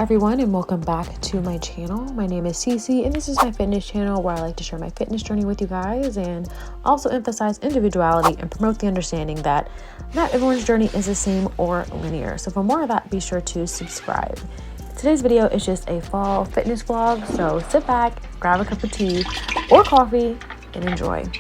everyone, and welcome back to my channel. My name is Cece, and this is my fitness channel where I like to share my fitness journey with you guys and also emphasize individuality and promote the understanding that not everyone's journey is the same or linear. So for more of that, be sure to subscribe. Today's video is just a fall fitness vlog, so sit back, grab a cup of tea or coffee, and enjoy.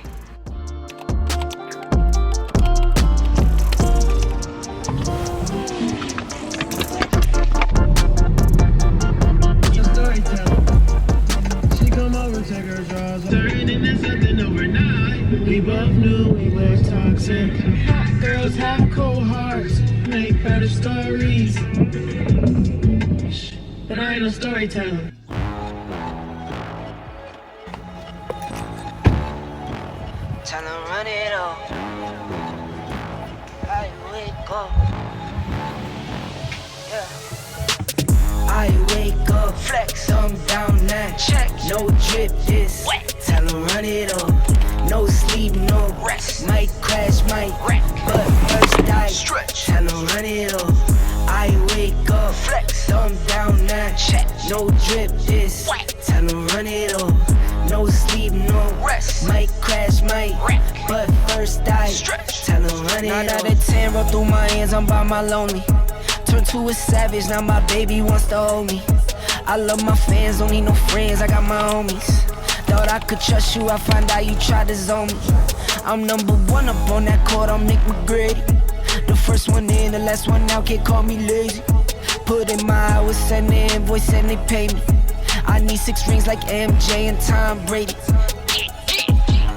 We both knew we were toxic. Hot girls have cold hearts, make better stories. But I ain't no storyteller. Tell them run it up. I wake up. Yeah. I wake up, flex, thumb down now. Check, no drip this. Wet. Tell them run it up. No sleep, no rest. Might crash, might wreck. But first I stretch. Tell them run it up. I wake up, flex, thumb down now. Check, no drip this. Wet. Tell them run it up. No sleep, no rest. Might crash, might wreck. But first I stretch. Tell them run it up. 9 out of 10 roll through my hands, I'm by my lonely. Turned to a savage, now my baby wants to hold me. I love my fans, don't need no friends, I got my homies. Thought I could trust you, I find out you tried to zone me. I'm number one up on that court, I'm Nick McGrady. The first one in, the last one out, can't call me lazy. Put in my hours, send the invoice and they pay me. I need 6 rings like MJ and Tom Brady.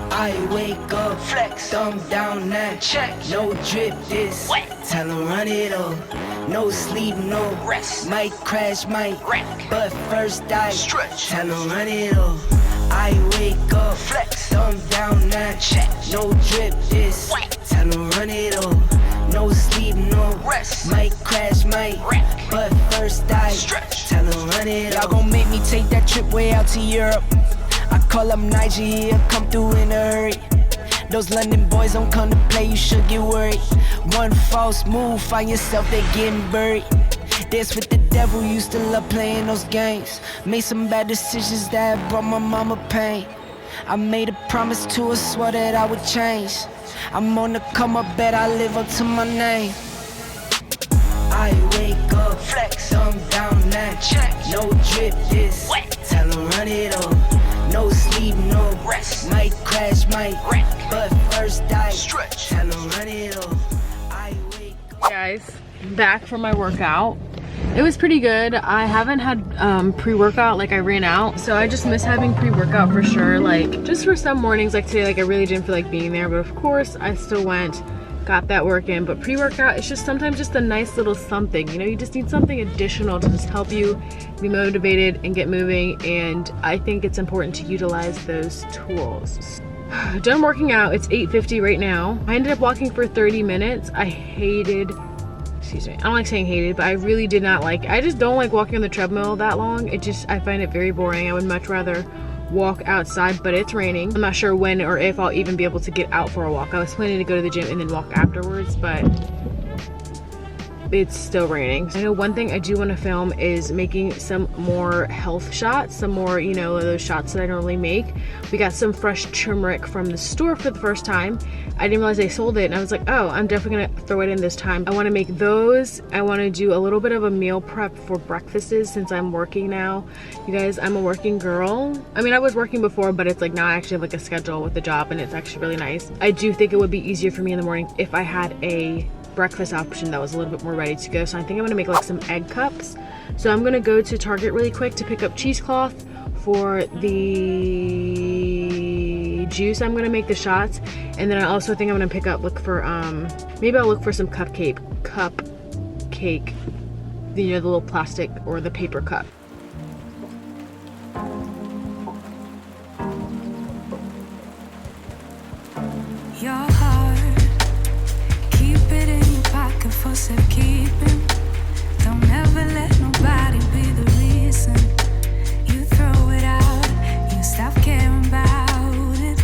I wake up, flex, thumb down now. Check, no drip this. Wet. Tell them run it up. No sleep, no rest. Might crash, might wreck. But first I stretch. Tell them run it up. I wake up, flex, thumb down now. Check, no drip this. Wet. Tell them run it up. No sleep, no rest. Might crash, might wreck. But first I stretch. Tell them run it up. Y'all gon' make me take that trip way out to Europe. I call up Nigeria, come through in a hurry. Those London boys don't come to play, you should get worried. One false move, find yourself, they getting buried. Dance with the devil, used to love playing those games. Made some bad decisions that brought my mama pain. I made a promise to her, swore that I would change. I'm on the come up, bet I live up to my name. I wake up, flex, thumb down now. Check, no drip this. Wet. Tell them run it up. No sleep, no rest. Might crash, might wreck. But first I stretch. Tell them run it up. I wake up. Guys, back from my workout. It was pretty good. I haven't had pre-workout, like I ran out, so I just miss having pre-workout for sure. Like just for some mornings like today, like I really didn't feel like being there, but of course I still went, got that work in. But pre-workout, it's just sometimes just a nice little something, you know, you just need something additional to just help you be motivated and get moving, and I think it's important to utilize those tools. Done working out, it's 8:50 right now. I ended up walking for 30 minutes. I hated, excuse me, I don't like saying hated, but I really did not like, I just don't like walking on the treadmill that long. I find it very boring. I would much rather walk outside, but it's raining. I'm not sure when or if I'll even be able to get out for a walk. I was planning to go to the gym and then walk afterwards, but it's still raining. I know one thing I do want to film is making some more health shots, some more, you know, those shots that I normally make. We got some fresh turmeric from the store for the first time. I didn't realize they sold it, and I was like, oh, I'm definitely gonna throw it in this time. I want to make those. I want to do a little bit of a meal prep for breakfasts since I'm working now. You guys, I'm a working girl. I mean, I was working before, but it's like now I actually have like a schedule with the job, and it's actually really nice. I do think it would be easier for me in the morning if I had a breakfast option that was a little bit more ready to go. So I think I'm gonna make like some egg cups. So I'm gonna go to Target really quick to pick up cheesecloth for the juice. I'm gonna make the shots, and then I also think I'm gonna pick up, look for maybe I'll look for some cupcake, you know, the little plastic or the paper cup. Your heart, keep it in your pocket for safekeeping. Don't ever let nobody be the reason you throw it out. You stop caring about it.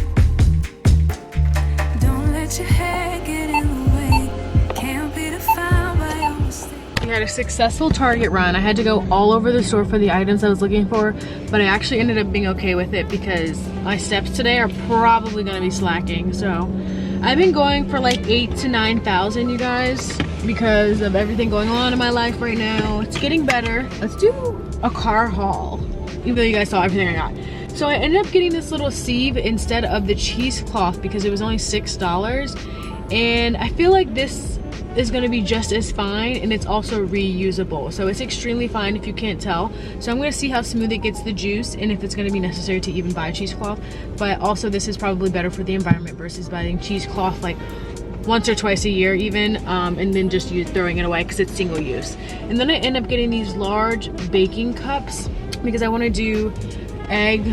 Don't let your head get in the way. Can't be defined by your mistakes. We had a successful Target run. I had to go all over the store for the items I was looking for, but I actually ended up being okay with it because my steps today are probably gonna be slacking. So I've been going for like 8,000 to 9,000, you guys, because of everything going on in my life right now. It's getting better. Let's do a car haul, even though you guys saw everything I got. So I ended up getting this little sieve instead of the cheesecloth because it was only $6. And I feel like this is going to be just as fine, and it's also reusable, so it's extremely fine if you can't tell. So I'm going to see how smooth it gets the juice and if it's going to be necessary to even buy cheesecloth. But also this is probably better for the environment versus buying cheesecloth like once or twice a year even, and then just throwing it away because it's single use. And then I end up getting these large baking cups because I want to do egg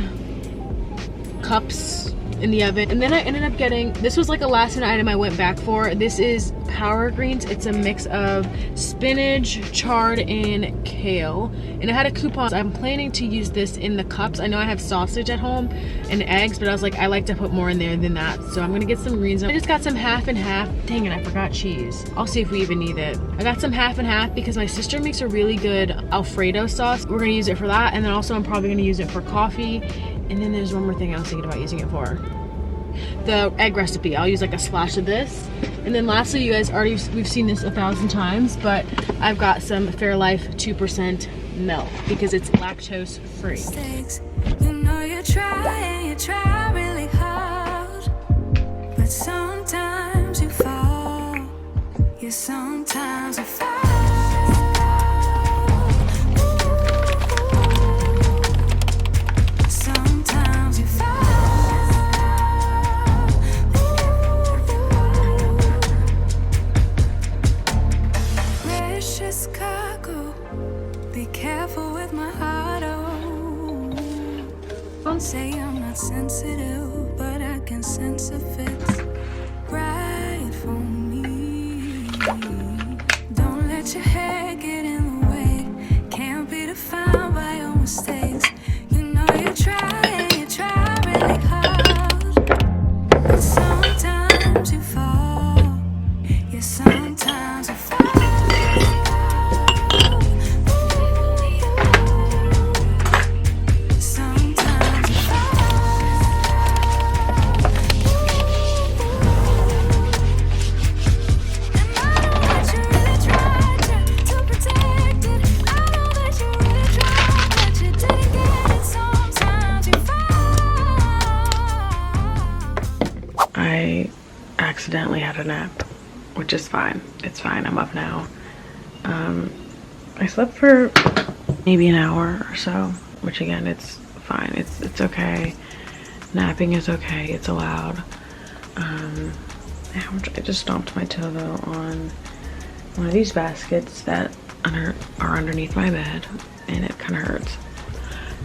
cups in the oven. And then I ended up getting, this was like a last minute item I went back for. This is Power Greens. It's a mix of spinach, chard, and kale. And it had a coupon. I'm planning to use this in the cups. I know I have sausage at home and eggs, but I was like, I like to put more in there than that. So I'm gonna get some greens. I just got some half and half. Dang it, I forgot cheese. I'll see if we even need it. I got some half and half because my sister makes a really good Alfredo sauce. We're gonna use it for that. And then also I'm probably gonna use it for coffee. And then there's one more thing I was thinking about using it for. The egg recipe. I'll use like a splash of this. And then lastly, you guys we've seen this 1,000 times, but I've got some Fairlife 2% milk because it's lactose free. You know you try really hard, but sometimes you fall. Yeah, sometimes you fall. Don't say I'm not sensitive, but I can sense if it's right for me. Don't let your head get in the way. Can't be defined by your mistakes. You know you try really hard, but sometimes you fall. Yeah, sometimes you fall. I accidentally had a nap, which is fine. It's fine. I'm up now. I slept for maybe an hour or so, which again, it's fine. It's okay. Napping is okay. It's allowed. I just stomped my toe though on one of these baskets that are underneath my bed, and it kind of hurts.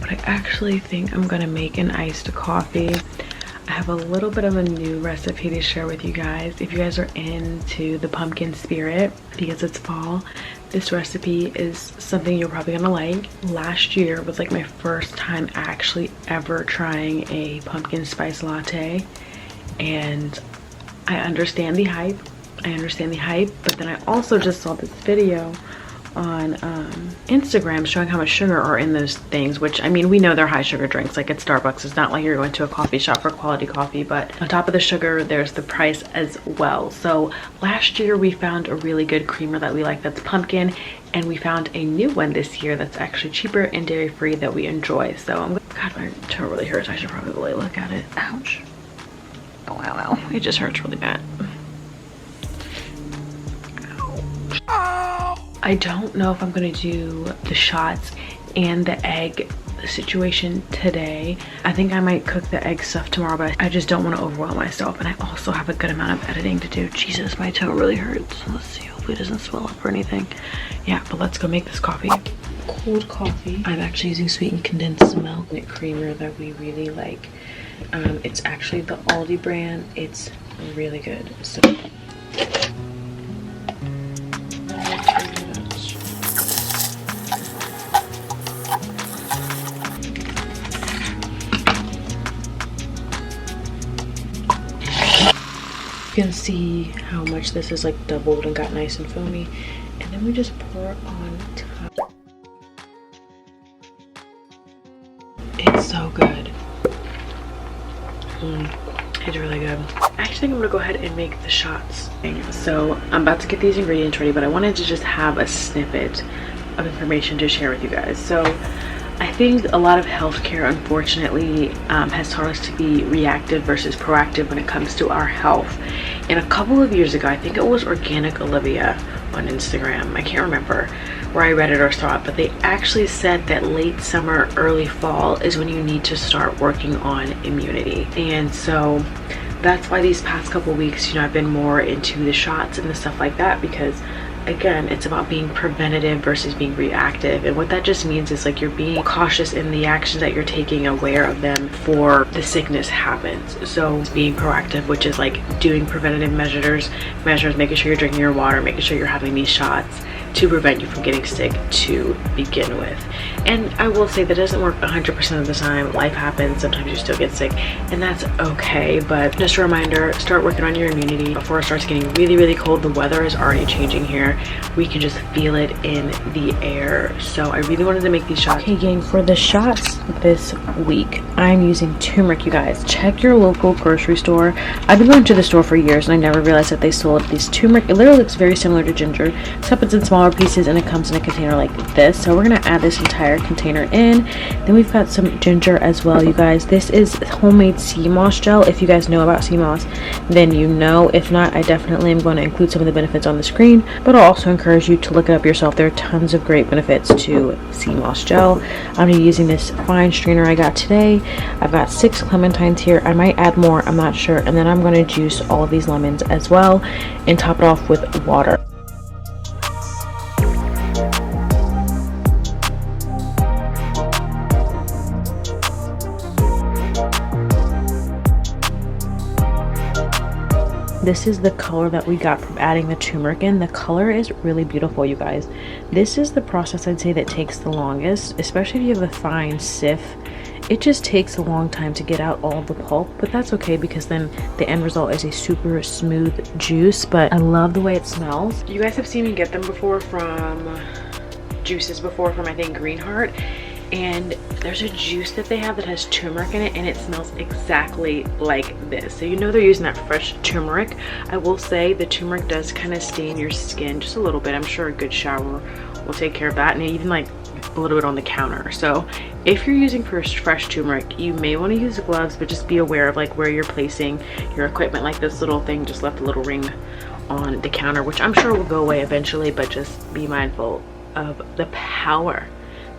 But I actually think I'm gonna make an iced coffee. I have a little bit of a new recipe to share with you guys. If you guys are into the pumpkin spirit, because it's fall, this recipe is something you're probably gonna like. Last year was like my first time actually ever trying a pumpkin spice latte, and I understand the hype. But then I also just saw this video on Instagram showing how much sugar are in those things, which I mean, we know they're high sugar drinks. Like at Starbucks, it's not like you're going to a coffee shop for quality coffee, but on top of the sugar there's the price as well. So last year we found a really good creamer that we like that's pumpkin, and we found a new one this year that's actually cheaper and dairy free that we enjoy. So God, my toe really hurts. I should probably look at it. Ouch. Oh wow, it just hurts really bad. I don't know if I'm gonna do the shots and the egg situation today. I think I might cook the egg stuff tomorrow, but I just don't want to overwhelm myself, and I also have a good amount of editing to do. Jesus, my toe really hurts. Let's see, hopefully it doesn't swell up or anything. Yeah, but let's go make this coffee. Cold coffee. I'm actually using sweetened condensed milk creamer that we really like. It's actually the Aldi brand. It's really good. So you can see how much this is like doubled and got nice and foamy. And and then we just pour it on top. It's so good. It's really good. I actually think I'm gonna go ahead and make the shots. So I'm about to get these ingredients ready, but I wanted to just have a snippet of information to share with you guys. So I think a lot of healthcare, unfortunately, has taught us to be reactive versus proactive when it comes to our health. And a couple of years ago, I think it was Organic Olivia on Instagram, I can't remember where I read it or saw it, but they actually said that late summer, early fall is when you need to start working on immunity. And so that's why these past couple weeks, you know, I've been more into the shots and the stuff like that, because again, it's about being preventative versus being reactive. And what that just means is like you're being cautious in the actions that you're taking, aware of them before the sickness happens. So it's being proactive, which is like doing preventative measures, making sure you're drinking your water, making sure you're having these shots to prevent you from getting sick to begin with. And I will say that doesn't work 100% of the time. Life happens, sometimes you still get sick, and that's okay. But just a reminder, start working on your immunity before it starts getting really, really cold. The weather is already changing here. We can just feel it in the air. So I really wanted to make these shots. Okay gang, for the shots this week, I'm using turmeric, you guys. Check your local grocery store. I've been going to the store for years and I never realized that they sold these turmeric. It literally looks very similar to ginger, except it's in smaller pieces and it comes in a container like this. So we're gonna add this entire container in. Then we've got some ginger as well, you guys. This is homemade sea moss gel. If you guys know about sea moss, then you know. If not, I definitely am going to include some of the benefits on the screen, but I'll also encourage you to look it up yourself. There are tons of great benefits to sea moss gel. I'm gonna be using this fine strainer I got today. I've got 6 clementines here. I might add more, I'm not sure. And then I'm going to juice all of these lemons as well and top it off with water. This is the color that we got from adding the turmeric in. The color is really beautiful, you guys. This is the process I'd say that takes the longest, especially if you have a fine sieve. It just takes a long time to get out all of the pulp, but that's okay because then the end result is a super smooth juice. But I love the way it smells. You guys have seen me get them before from juices before from I think Greenheart. And there's a juice that they have that has turmeric in it and it smells exactly like this. So you know they're using that fresh turmeric. I will say the turmeric does kind of stain your skin just a little bit. I'm sure a good shower will take care of that, and even like a little bit on the counter. So if you're using fresh turmeric, you may want to use gloves, but just be aware of like where you're placing your equipment. Like this little thing just left a little ring on the counter, which I'm sure will go away eventually, but just be mindful of the power,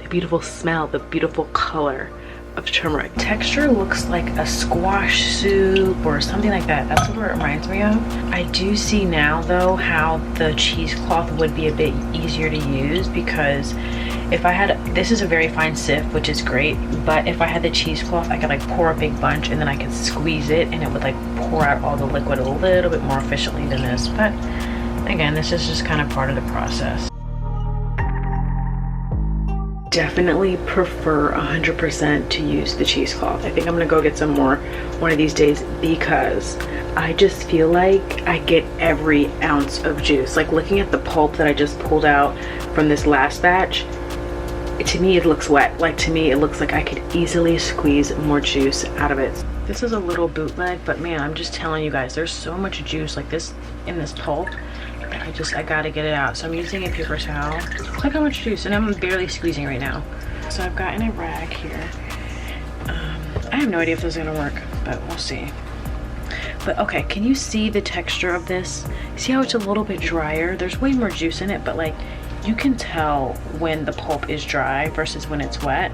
the beautiful smell, the beautiful color of turmeric. Texture looks like a squash soup or something like that. That's what it reminds me of. I do see now though how the cheesecloth would be a bit easier to use, because if I had, this is a very fine sieve, which is great, but if I had the cheesecloth, I could like pour a big bunch and then I could squeeze it and it would like pour out all the liquid a little bit more efficiently than this. But again, this is just kind of part of the process. Definitely prefer 100% to use the cheesecloth. I think I'm gonna go get some more one of these days, because I just feel like I get every ounce of juice. Like looking at the pulp that I just pulled out from this last batch, to me it looks wet. Like to me it looks like I could easily squeeze more juice out of it. This is a little bootleg, but man, I'm just telling you guys, there's so much juice like this in this pulp. I gotta get it out. So I'm using a paper towel. Look how much juice, and I'm barely squeezing right now. So I've gotten a rag here. I have no idea if this is gonna work, but we'll see. But okay, can you see the texture of this? See how it's a little bit drier? There's way more juice in it, but like you can tell when the pulp is dry versus when it's wet.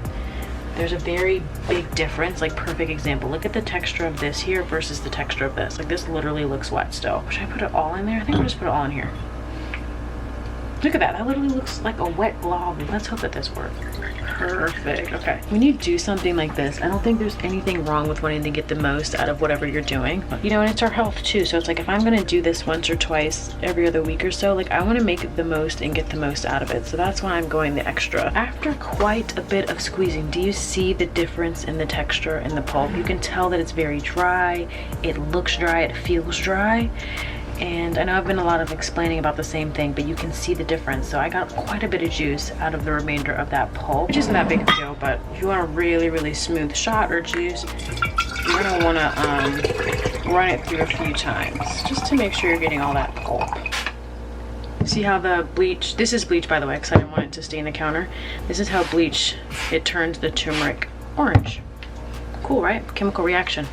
There's a very big difference. Like perfect example, look at the texture of this here versus the texture of this. Like this literally looks wet still. Should I put it all in there? I think I'll just put it all in here. Look at that, that literally looks like a wet glob. Let's hope that this works. Perfect, okay. When you do something like this, I don't think there's anything wrong with wanting to get the most out of whatever you're doing. You know, and it's our health too. So it's like if I'm gonna do this once or twice every other week or so, like I wanna make the most and get the most out of it. So that's why I'm going the extra. After quite a bit of squeezing, do you see the difference in the texture and the pulp? You can tell that it's very dry. It looks dry, it feels dry. And I know I've been a lot of explaining about the same thing, but you can see the difference. So I got quite a bit of juice out of the remainder of that pulp, which isn't that big of a deal, but if you want a really smooth shot or juice, you're gonna wanna run it through a few times just to make sure you're getting all that pulp. See how the bleach, this is bleach by the way, because I didn't want it to stain the counter. This is how bleach, it turns the turmeric orange. Cool, right? Chemical reaction.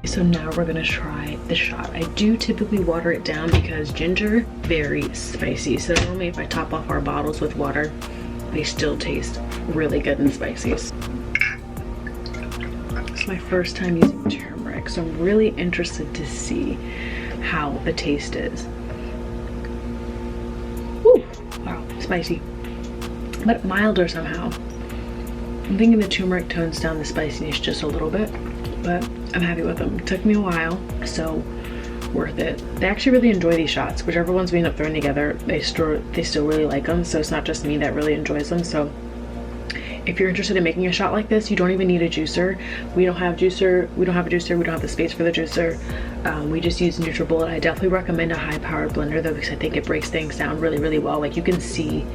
So now we're gonna try the shot. I do typically water it down because ginger, very spicy. So normally if I top off our bottles with water, they still taste really good and spicy. It's my first time using turmeric, so I'm really interested to see how the taste is. Woo! Wow, spicy, but milder somehow. I'm thinking the turmeric tones down the spiciness just a little bit, but I'm happy with them. It took me a while, so worth it. They actually really enjoy these shots. Whichever ones we end up throwing together, they still really like them, so it's not just me that really enjoys them. So if you're interested in making a shot like this, you don't even need a juicer. We don't have a juicer, we don't have the space for the juicer. We just use NutriBullet. I definitely recommend a high-powered blender though, because I think it breaks things down really well. Like you can see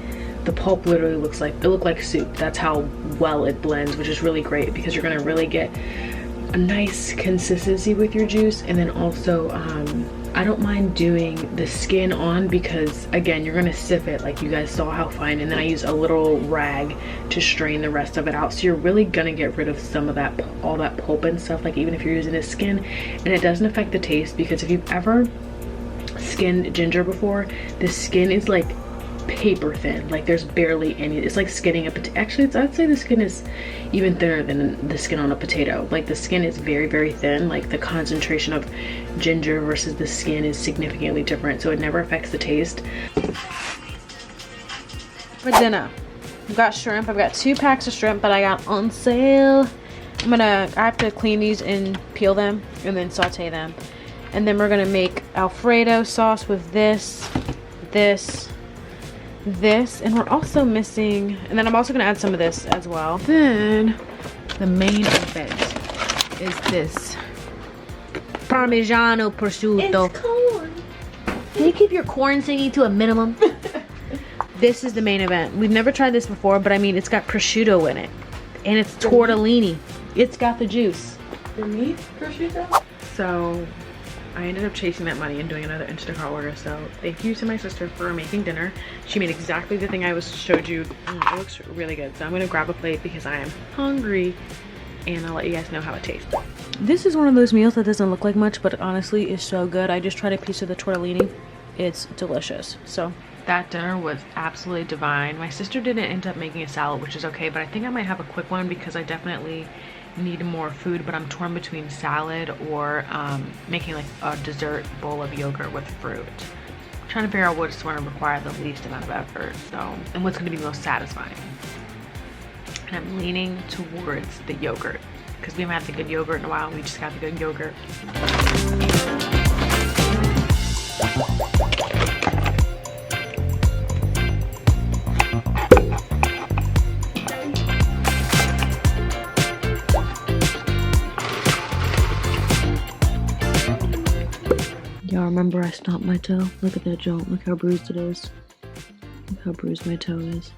the pulp literally looked like soup. That's how well it blends, which is really great because you're gonna really get a nice consistency with your juice. And then also I don't mind doing the skin on because again, you're gonna sip it like you guys saw how fine, and then I use a little rag to strain the rest of it out. So you're really gonna get rid of some of that, all that pulp and stuff, like even if you're using the skin. And it doesn't affect the taste because if you've ever skinned ginger before, the skin is like paper thin, like there's barely any. It's like skinning a potato. Actually, I'd say the skin is even thinner than the skin on a potato. Like the skin is very thin. Like the concentration of ginger versus the skin is significantly different, so it never affects the taste. For dinner, I've got shrimp. I've got 2 packs of shrimp that I got on sale. I have to clean these and peel them and then saute them, and then we're gonna make Alfredo sauce with this, and we're also missing, and then I'm also gonna add some of this as well. Then the main event is this Parmigiano prosciutto. It's corn. Can you keep your corn singing to a minimum? This is the main event. We've never tried this before, but I mean, it's got prosciutto in it, and it's tortellini. It's got the juice. The meat prosciutto? So I ended up chasing that money and doing another Instacart order. So thank you to my sister for making dinner. She made exactly the thing I showed you. It looks really good. So I'm gonna grab a plate because I am hungry, and I'll let you guys know how it tastes. This is one of those meals that doesn't look like much, but honestly is so good. I just tried a piece of the tortellini. It's delicious. So that dinner was absolutely divine. My sister didn't end up making a salad, which is okay, but I think I might have a quick one because I definitely need more food, but I'm torn between salad or making like a dessert bowl of yogurt with fruit. I'm trying to figure out what's going to require the least amount of effort, so, and what's going to be most satisfying. And I'm leaning towards the yogurt because we haven't had the good yogurt in a while. We just got the good yogurt. Y'all remember I stomped my toe? Look at that joint. Look how bruised it is. Look how bruised my toe is.